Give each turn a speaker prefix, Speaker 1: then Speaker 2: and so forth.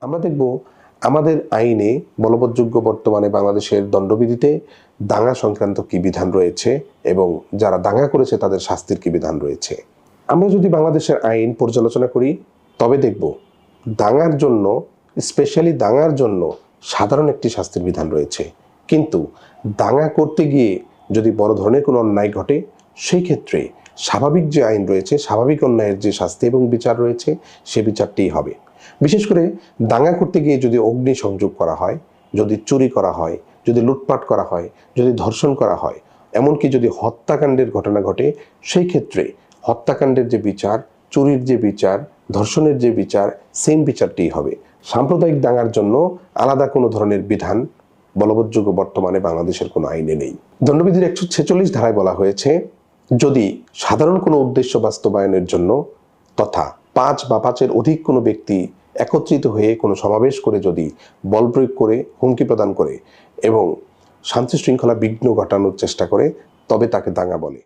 Speaker 1: আমরা দেখব আমাদের আইনে বলবৎযোগ্য বর্তমানে বাংলাদেশের দণ্ডবিধিতে দাঙ্গা সংক্রান্ত কি বিধান রয়েছে এবং যারা দাঙ্গা করেছে তাদের শাস্তির কি বিধান রয়েছে। আমরা যদি বাংলাদেশের আইন পর্যালোচনা করি তবে দেখব দাঙ্গার জন্য, স্পেশালি দাঙ্গার জন্য সাধারণ একটি শাস্তির বিধান রয়েছে, কিন্তু দাঙ্গা করতে গিয়ে যদি বড় ধরনের কোনো অন্যায় ঘটে সেই ক্ষেত্রে স্বাভাবিক যে আইন রয়েছে, স্বাভাবিক অন্যায়ের যে শাস্তি এবং বিচার রয়েছে সে বিচারটিই হবে। বিশেষ করে দাঙ্গা করতে গিয়ে যদি অগ্নি সংযোগ করা হয়, যদি চুরি করা হয়, যদি লুটপাট করা হয়, যদি ধর্ষণ করা হয়, এমনকি যদি হত্যাকাণ্ডের ঘটনা ঘটে, সেই ক্ষেত্রে হত্যাকাণ্ডের যে বিচার, চুরির যে বিচার, ধর্ষণের যে বিচার, সেম বিচারটিই হবে। সাম্প্রদায়িক দাঙ্গার জন্য আলাদা কোনো ধরনের বিধান বলবৎযোগ্য বর্তমানে বাংলাদেশের কোনো আইনে নেই। দণ্ডবিধির 146 ধারায় বলা হয়েছে, যদি সাধারণ কোনো উদ্দেশ্য বাস্তবায়নের জন্য তথা 5 বা 5-এর অধিক কোনো ব্যক্তি একত্রিত হয়ে কোনো সমাবেশ করে যদি বল প্রয়োগ করে, হুমকি প্রদান করে এবং শান্তি শৃঙ্খলা বিঘ্ন ঘটানোর চেষ্টা করে, তবে তাকে দাঙ্গা বলে।